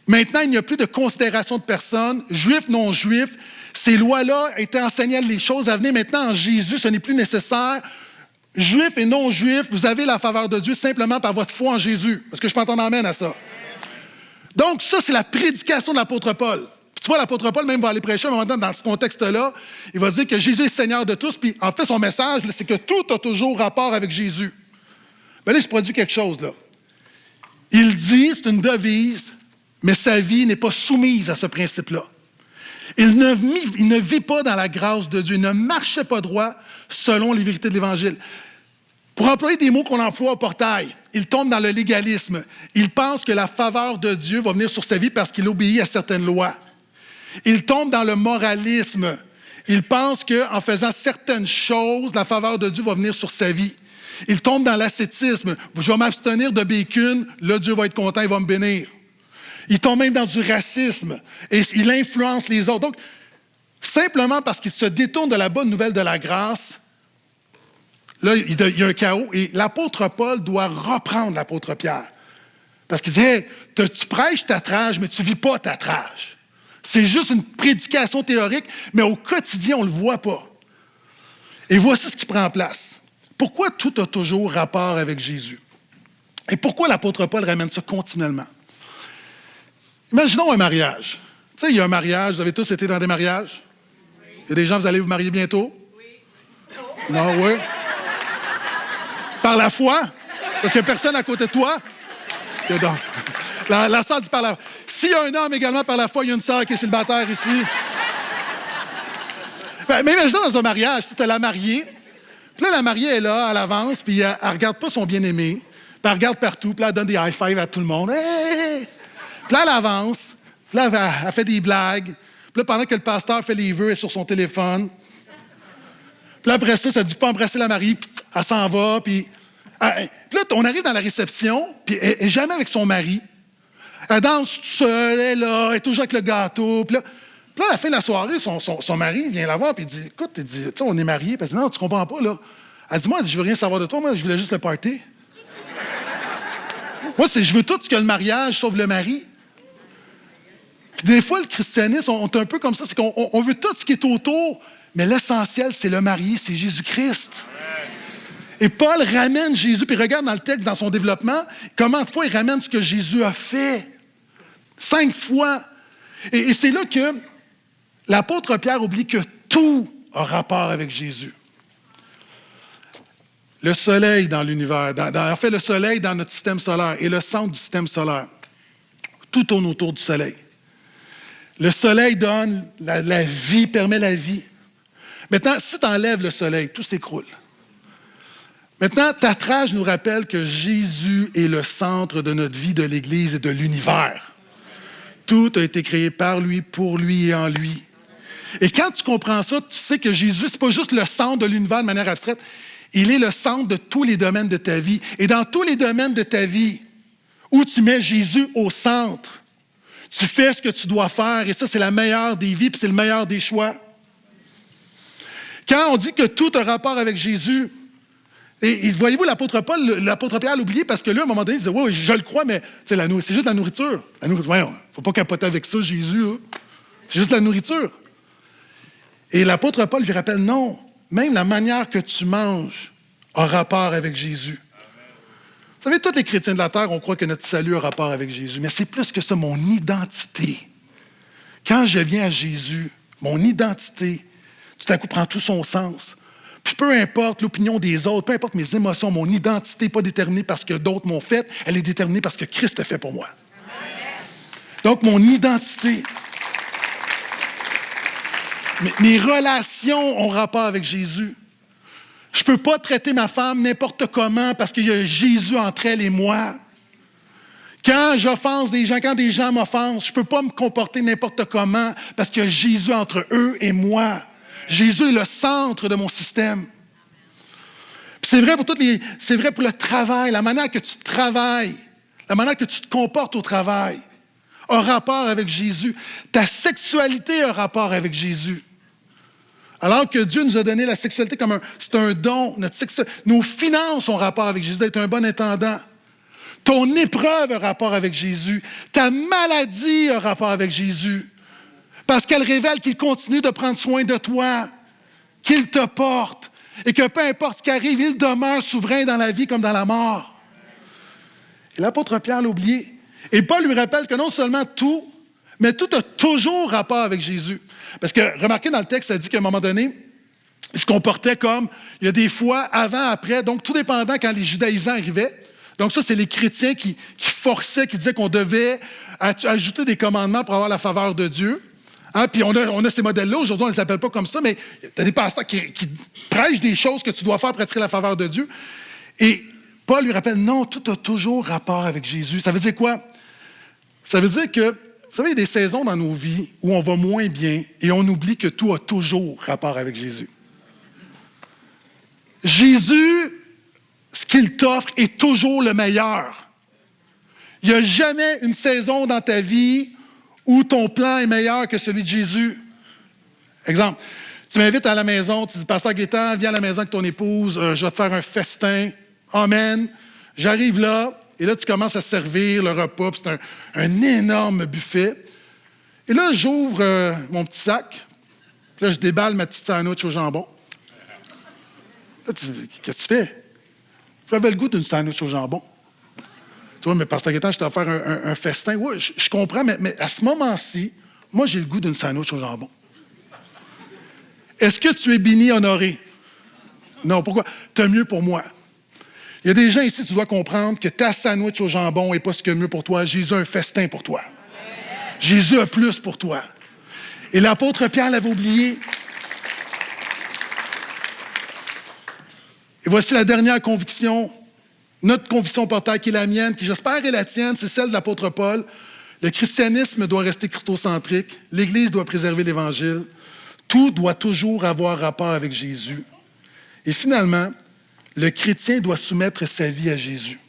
Maintenant, il n'y a plus de considération de personnes, juifs, non-juifs. Ces lois-là étaient enseignées les choses à venir. Maintenant, en Jésus, ce n'est plus nécessaire. Juifs et non-juifs, vous avez la faveur de Dieu simplement par votre foi en Jésus. Est-ce que je peux entendre amène à ça? Donc, ça, c'est la prédication de l'apôtre Paul. Puis, tu vois, l'apôtre Paul même va aller prêcher à un moment donné dans ce contexte-là. Il va dire que Jésus est Seigneur de tous. Puis, en fait, son message, c'est que tout a toujours rapport avec Jésus. Mais là, il se produit quelque chose, là. Il dit, c'est une devise, mais sa vie n'est pas soumise à ce principe-là. Il ne vit pas dans la grâce de Dieu. Il ne marchait pas droit selon les vérités de l'Évangile. Pour employer des mots qu'on emploie au portail, il tombe dans le légalisme. Il pense que la faveur de Dieu va venir sur sa vie parce qu'il obéit à certaines lois. Il tombe dans le moralisme. Il pense qu'en faisant certaines choses, la faveur de Dieu va venir sur sa vie. Il tombe dans l'ascétisme. Je vais m'abstenir de bacon, là Dieu va être content, il va me bénir. Il tombe même dans du racisme et il influence les autres. Donc, simplement parce qu'il se détourne de la bonne nouvelle de la grâce, là, il y a un chaos et l'apôtre Paul doit reprendre l'apôtre Pierre. Parce qu'il dit, hey, tu prêches ta trage, mais tu ne vis pas ta trage. C'est juste une prédication théorique, mais au quotidien, on ne le voit pas. Et voici ce qui prend place. Pourquoi tout a toujours rapport avec Jésus? Et pourquoi l'apôtre Paul ramène ça continuellement? Imaginons un mariage. Tu sais, il y a un mariage, vous avez tous été dans des mariages? Oui. Il y a des gens, vous allez vous marier bientôt? Oui. Non, oui? Par la foi? Parce qu'il n'y a personne à côté de toi? Et donc, la sœur dit par la foi. S'il y a un homme également par la foi, il y a une sœur qui est célibataire ici. Mais imaginons dans un mariage, tu as la mariée, puis là, la mariée est là, à l'avance, puis elle ne regarde pas son bien-aimé, puis elle regarde partout, puis là, elle donne des high-fives à tout le monde. Hey! Puis là, elle avance, puis là, elle fait des blagues, puis là, pendant que le pasteur fait les vœux, elle est sur son téléphone. Puis là, après ça, ça ne dit pas embrasser la mariée, elle s'en va, puis là, on arrive dans la réception, puis elle n'est jamais avec son mari. Elle danse toute seule, elle est là, elle est toujours avec le gâteau, puis là, à la fin de la soirée, son mari vient la voir et il dit, écoute, tu sais, on est mariés. Puis elle dit, non, tu comprends pas, là. Elle dit, moi, je veux rien savoir de toi, moi, je voulais juste le party. Moi, je veux tout ce que le mariage, sauf le mari. Puis des fois, le christianisme, on est un peu comme ça, c'est qu'on veut tout ce qui est autour, mais l'essentiel, c'est le marié, c'est Jésus-Christ. Et Paul ramène Jésus, puis regarde dans le texte, dans son développement, comment de fois il ramène ce que Jésus a fait. 5 fois. Et c'est là que l'apôtre Pierre oublie que tout a rapport avec Jésus. Le soleil dans l'univers, en fait, le soleil dans notre système solaire et le centre du système solaire. Tout tourne autour du soleil. Le soleil donne la vie, permet la vie. Maintenant, si tu enlèves le soleil, tout s'écroule. Maintenant, ta trage nous rappelle que Jésus est le centre de notre vie, de l'Église et de l'univers. Tout a été créé par lui, pour lui et en lui. Et quand tu comprends ça, tu sais que Jésus, ce n'est pas juste le centre de l'univers de manière abstraite, il est le centre de tous les domaines de ta vie. Et dans tous les domaines de ta vie, où tu mets Jésus au centre, tu fais ce que tu dois faire. Et ça, c'est la meilleure des vies, puis c'est le meilleur des choix. Quand on dit que tout a rapport avec Jésus, et voyez-vous, l'apôtre Pierre l'a oublié parce que là, à un moment donné, il disait, oui, je le crois, mais c'est juste la nourriture. La nourriture, voyons, il ne faut pas capoter avec ça, Jésus. Hein. C'est juste la nourriture. Et l'apôtre Paul lui rappelle, non, même la manière que tu manges a rapport avec Jésus. Amen. Vous savez, tous les chrétiens de la terre, on croit que notre salut a rapport avec Jésus, mais c'est plus que ça, mon identité. Quand je viens à Jésus, mon identité, tout à coup, prend tout son sens. Puis peu importe l'opinion des autres, peu importe mes émotions, mon identité n'est pas déterminée parce que d'autres m'ont fait, elle est déterminée parce que Christ a fait pour moi. Amen. Donc, mon identité... Mes relations ont rapport avec Jésus. Je ne peux pas traiter ma femme n'importe comment parce qu'il y a Jésus entre elle et moi. Quand j'offense des gens, quand des gens m'offensent, je ne peux pas me comporter n'importe comment parce qu'il y a Jésus entre eux et moi. Jésus est le centre de mon système. Puis c'est vrai c'est vrai pour le travail, la manière que tu travailles, la manière que tu te comportes au travail a rapport avec Jésus. Ta sexualité a rapport avec Jésus. Alors que Dieu nous a donné la sexualité comme c'est un don. Nos finances ont rapport avec Jésus, d'être un bon intendant. Ton épreuve a rapport avec Jésus. Ta maladie a rapport avec Jésus. Parce qu'elle révèle qu'il continue de prendre soin de toi, qu'il te porte, et que peu importe ce qui arrive, il demeure souverain dans la vie comme dans la mort. Et l'apôtre Pierre l'a oublié. Et Paul lui rappelle que non seulement tout, mais tout a toujours rapport avec Jésus. Parce que, remarquez dans le texte, ça dit qu'à un moment donné, il se comportait comme, il y a des fois, avant, après, donc tout dépendant quand les judaïsants arrivaient. Donc ça, c'est les chrétiens qui forçaient, qui disaient qu'on devait ajouter des commandements pour avoir la faveur de Dieu. Hein? Puis on a ces modèles-là. Aujourd'hui, on ne les appelle pas comme ça, mais tu as des pasteurs qui prêchent des choses que tu dois faire pour attirer la faveur de Dieu. Et Paul lui rappelle, non, tout a toujours rapport avec Jésus. Ça veut dire quoi? Ça veut dire que, vous savez, il y a des saisons dans nos vies où on va moins bien et on oublie que tout a toujours rapport avec Jésus. Jésus, ce qu'il t'offre est toujours le meilleur. Il n'y a jamais une saison dans ta vie où ton plan est meilleur que celui de Jésus. Exemple, tu m'invites à la maison, tu dis, Pasteur Gaétan, viens à la maison avec ton épouse, je vais te faire un festin. Amen. J'arrive là, et là, tu commences à servir le repas, puis c'est un énorme buffet. Et là, j'ouvre mon petit sac, puis là, je déballe ma petite sandwich au jambon. Là, qu'est-ce que tu fais? J'avais le goût d'une sandwich au jambon. Tu vois, mais Pasteur Gaétan, je t'ai offert un festin. Oui, je comprends, mais à ce moment-ci, moi, j'ai le goût d'une sandwich au jambon. Est-ce que tu es béni, honoré? Non, pourquoi? Tu as mieux pour moi. Il y a des gens ici, tu dois comprendre que ta sandwich au jambon n'est pas ce qu'il y a mieux pour toi. Jésus a un festin pour toi. Jésus a plus pour toi. Et l'apôtre Pierre l'avait oublié. Et voici la dernière conviction, notre conviction portail qui est la mienne, qui j'espère est la tienne, c'est celle de l'apôtre Paul. Le christianisme doit rester christocentrique, l'Église doit préserver l'Évangile, tout doit toujours avoir rapport avec Jésus. Et finalement, le chrétien doit soumettre sa vie à Jésus.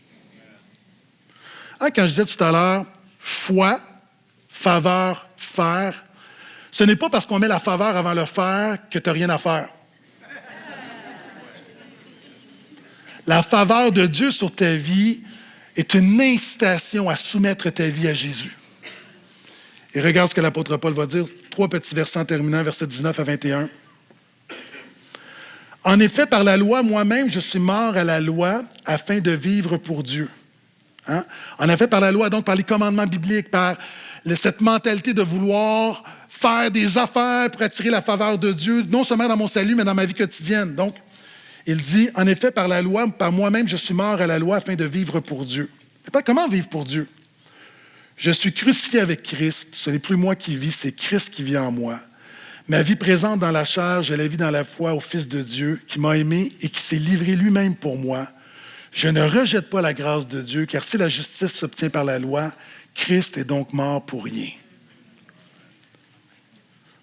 Hein, quand je disais tout à l'heure, foi, faveur, faire, ce n'est pas parce qu'on met la faveur avant le faire que tu n'as rien à faire. La faveur de Dieu sur ta vie est une incitation à soumettre ta vie à Jésus. Et regarde ce que l'apôtre Paul va dire, 3 petits versets en terminant, versets 19 à 21. En effet, par la loi, moi-même, je suis mort à la loi afin de vivre pour Dieu. Hein? En effet, par la loi, donc par les commandements bibliques, par cette mentalité de vouloir faire des affaires pour attirer la faveur de Dieu, non seulement dans mon salut, mais dans ma vie quotidienne. Donc, il dit, en effet, par la loi, par moi-même, je suis mort à la loi afin de vivre pour Dieu. Attends, comment vivre pour Dieu? Je suis crucifié avec Christ. Ce n'est plus moi qui vis, c'est Christ qui vit en moi. Ma vie présente dans la chair, je la vis dans la foi au Fils de Dieu, qui m'a aimé et qui s'est livré lui-même pour moi. Je ne rejette pas la grâce de Dieu, car si la justice s'obtient par la loi, Christ est donc mort pour rien.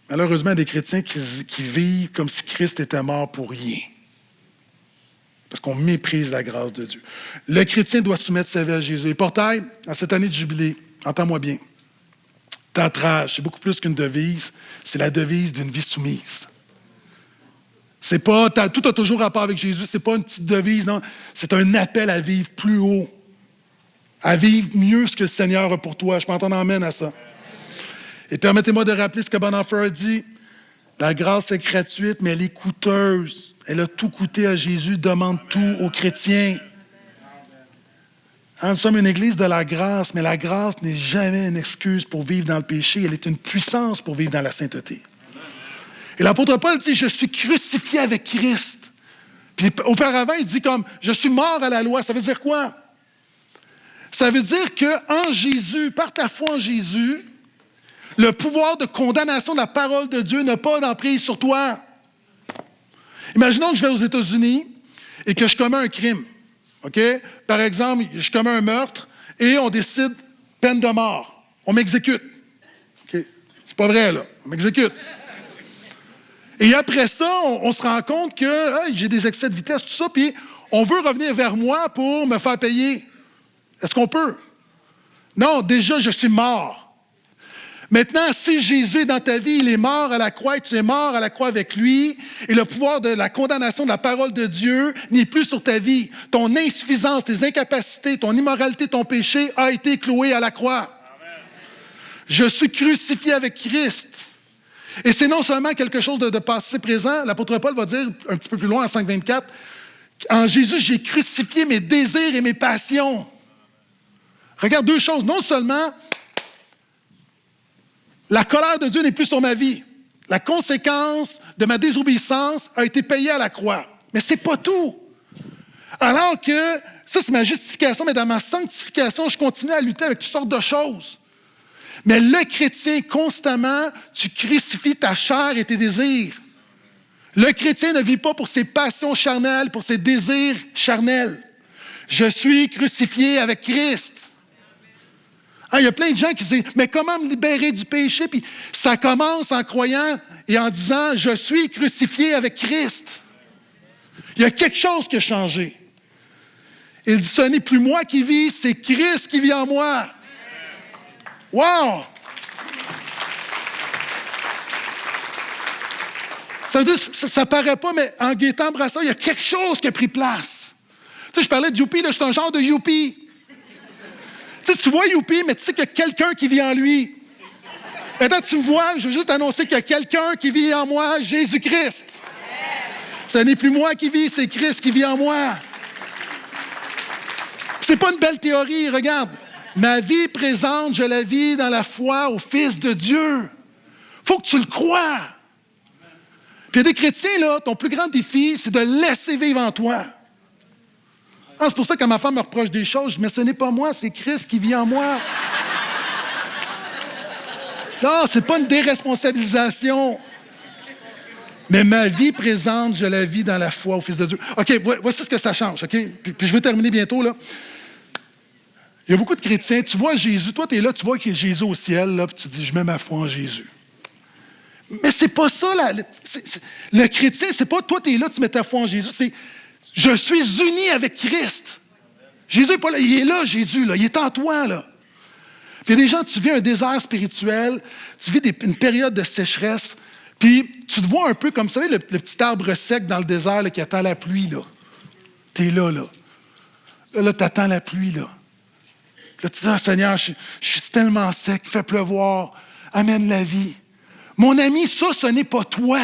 Malheureusement, il y a des chrétiens qui vivent comme si Christ était mort pour rien. Parce qu'on méprise la grâce de Dieu. Le chrétien doit soumettre sa vie à Jésus. Et portail, à cette année de jubilé, entends-moi bien, Tantrage, c'est beaucoup plus qu'une devise, c'est la devise d'une vie soumise. C'est pas, tout a toujours rapport avec Jésus, c'est pas une petite devise, non, c'est un appel à vivre plus haut, à vivre mieux ce que le Seigneur a pour toi. Je peux entendre amène à ça. Et permettez-moi de rappeler ce que Bonhoeffer a dit, la grâce est gratuite, mais elle est coûteuse. Elle a tout coûté à Jésus, demande tout aux chrétiens. Nous sommes une église de la grâce, mais la grâce n'est jamais une excuse pour vivre dans le péché. Elle est une puissance pour vivre dans la sainteté. Et l'apôtre Paul dit, je suis crucifié avec Christ. Puis auparavant, il dit comme, je suis mort à la loi. Ça veut dire quoi? Ça veut dire qu'en Jésus, par ta foi en Jésus, le pouvoir de condamnation de la parole de Dieu n'a pas d'emprise sur toi. Imaginons que je vais aux États-Unis et que je commets un crime. OK? Par exemple, je commets un meurtre et on décide peine de mort. On m'exécute. OK? C'est pas vrai, là. On m'exécute. Et après ça, on se rend compte que hey, j'ai des excès de vitesse, tout ça, puis on veut revenir vers moi pour me faire payer. Est-ce qu'on peut? Non, déjà, je suis mort. Maintenant, si Jésus est dans ta vie, il est mort à la croix et tu es mort à la croix avec lui, et le pouvoir de la condamnation de la parole de Dieu n'est plus sur ta vie. Ton insuffisance, tes incapacités, ton immoralité, ton péché a été cloué à la croix. Amen. Je suis crucifié avec Christ. Et c'est non seulement quelque chose de passé présent, l'apôtre Paul va dire un petit peu plus loin en 5,24, en Jésus, j'ai crucifié mes désirs et mes passions. Regarde deux choses. Non seulement la colère de Dieu n'est plus sur ma vie. La conséquence de ma désobéissance a été payée à la croix. Mais ce n'est pas tout. Alors que, ça c'est ma justification, mais dans ma sanctification, je continue à lutter avec toutes sortes de choses. Mais le chrétien, constamment, tu crucifies ta chair et tes désirs. Le chrétien ne vit pas pour ses passions charnelles, pour ses désirs charnels. Je suis crucifié avec Christ. Ah, il y a plein de gens qui disent, mais comment me libérer du péché? Puis ça commence en croyant et en disant, je suis crucifié avec Christ. Il y a quelque chose qui a changé. Il dit, ce n'est plus moi qui vis, c'est Christ qui vit en moi. Wow! Ça veut dire, ça paraît pas, mais en guettant Brassard, il y a quelque chose qui a pris place. Tu sais, je parlais de Youpi, là, je suis un genre de Youpi. Tu vois Youpi, mais tu sais qu'il y a quelqu'un qui vit en lui. Maintenant, tu me vois, je veux juste annoncer qu'il y a quelqu'un qui vit en moi, Jésus-Christ. Ce n'est plus moi qui vis, c'est Christ qui vit en moi. C'est pas une belle théorie, regarde. Ma vie présente, je la vis dans la foi au Fils de Dieu. Faut que tu le crois. Puis il y a des chrétiens, là, ton plus grand défi, c'est de laisser vivre en toi. Ah, c'est pour ça que quand ma femme me reproche des choses, je dis, mais ce n'est pas moi, c'est Christ qui vit en moi. Non, c'est pas une déresponsabilisation. Mais ma vie présente, je la vis dans la foi au Fils de Dieu. OK, voici ce que ça change, OK? Puis je vais terminer bientôt, là. Il y a beaucoup de chrétiens, tu vois Jésus, toi, tu es là, tu vois qu'il y a Jésus au ciel, là, puis tu dis, je mets ma foi en Jésus. Mais c'est pas ça, là. Le chrétien, c'est pas toi, tu es là, tu mets ta foi en Jésus, c'est je suis uni avec Christ. Jésus n'est pas là, il est là, Jésus, là, il est en toi, là. Puis il y a des gens, tu vis un désert spirituel, tu vis une période de sécheresse, puis tu te vois un peu comme, vous savez, le petit arbre sec dans le désert là, qui attend la pluie, là. Tu es là, là. Là, tu attends la pluie, là. Là, tu dis, ah, Seigneur, je suis tellement sec, fais pleuvoir, amène la vie. Mon ami, ça, ce n'est pas toi.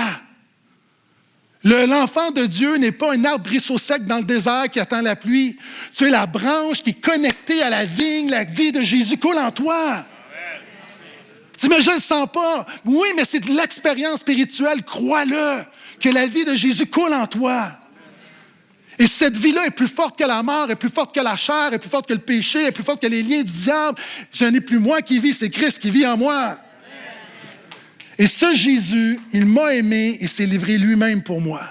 L'enfant de Dieu n'est pas un arbre brisseau sec dans le désert qui attend la pluie. Tu es la branche qui est connectée à la vigne, la vie de Jésus coule en toi. Amen. Tu dis, mais je ne le sens pas. Oui, mais c'est de l'expérience spirituelle, crois-le, que la vie de Jésus coule en toi. Et cette vie-là est plus forte que la mort, est plus forte que la chair, est plus forte que le péché, est plus forte que les liens du diable. Ce n'est plus moi qui vis, c'est Christ qui vit en moi. Et ce Jésus, il m'a aimé et s'est livré lui-même pour moi.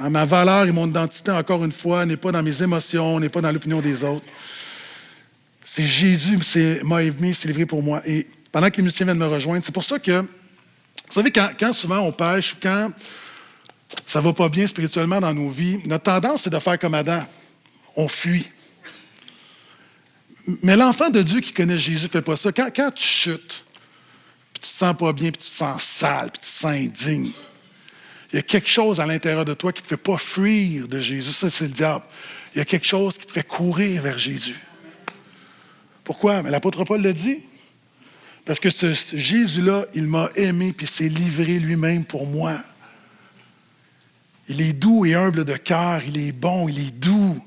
Ma valeur et mon identité, encore une fois, n'est pas dans mes émotions, n'est pas dans l'opinion des autres. C'est Jésus qui m'a aimé et s'est livré pour moi. Et pendant que les musiciens viennent me rejoindre, c'est pour ça que, vous savez, quand souvent on pêche ou quand ça ne va pas bien spirituellement dans nos vies, notre tendance, c'est de faire comme Adam. On fuit. Mais l'enfant de Dieu qui connaît Jésus ne fait pas ça. Quand tu chutes, tu te sens pas bien, puis tu te sens sale, puis tu te sens indigne. Il y a quelque chose à l'intérieur de toi qui ne te fait pas fuir de Jésus. Ça, c'est le diable. Il y a quelque chose qui te fait courir vers Jésus. Pourquoi? Mais l'apôtre Paul le dit. Parce que ce Jésus-là, il m'a aimé, puis s'est livré lui-même pour moi. Il est doux et humble de cœur. Il est bon, il est doux.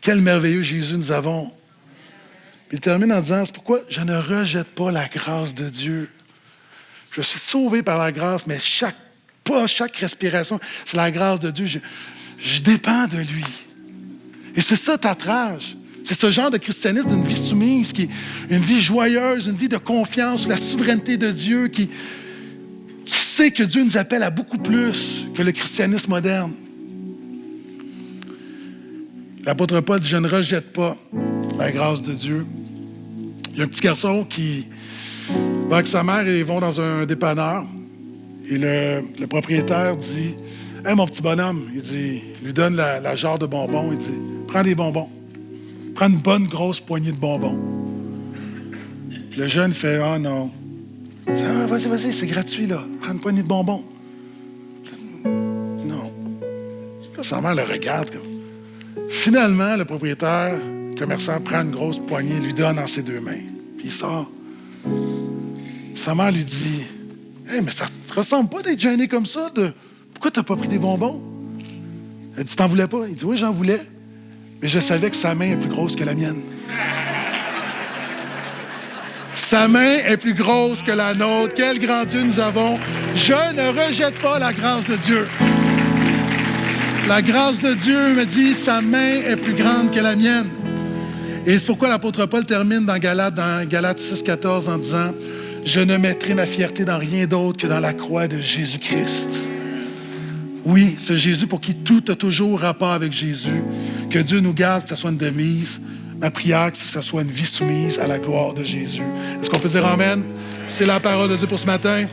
Quel merveilleux Jésus nous avons. Puis il termine en disant, c'est pourquoi je ne rejette pas la grâce de Dieu. Je suis sauvé par la grâce, mais chaque pas, chaque respiration, c'est la grâce de Dieu. Je dépends de lui. Et c'est ça ta trage. C'est ce genre de christianisme d'une vie soumise, qui est une vie joyeuse, une vie de confiance, la souveraineté de Dieu, qui sait que Dieu nous appelle à beaucoup plus que le christianisme moderne. L'apôtre Paul dit, je ne rejette pas la grâce de Dieu. Il y a un petit garçon qui va avec sa mère et ils vont dans un dépanneur. Et le propriétaire dit, « Hey, mon petit bonhomme, il lui donne la jarre de bonbons. Il dit, prends des bonbons. Prends une bonne grosse poignée de bonbons. Puis le jeune fait, « Ah non. » Il dit, « Ah, vas-y, c'est gratuit, là. Prends une poignée de bonbons. » Non. Là, sa mère le regarde comme... Finalement, le propriétaire, le commerçant, prend une grosse poignée et lui donne dans ses 2 mains. Puis il sort. Puis sa mère lui dit, « Hey, mais ça ne te ressemble pas d'être gêné comme ça. Pourquoi tu n'as pas pris des bonbons? » Elle dit, « T'en voulais pas? » Il dit, « Oui, j'en voulais. Mais je savais que sa main est plus grosse que la mienne. » Sa main est plus grosse que la nôtre. Quel grand Dieu nous avons. Je ne rejette pas la grâce de Dieu. La grâce de Dieu me dit, sa main est plus grande que la mienne. Et c'est pourquoi l'apôtre Paul termine dans Galates 6, 14 en disant, « Je ne mettrai ma fierté dans rien d'autre que dans la croix de Jésus-Christ. » Oui, c'est Jésus pour qui tout a toujours rapport avec Jésus. Que Dieu nous garde, que ce soit une devise. Ma prière, que ce soit une vie soumise à la gloire de Jésus. Est-ce qu'on peut dire Amen? C'est la parole de Dieu pour ce matin.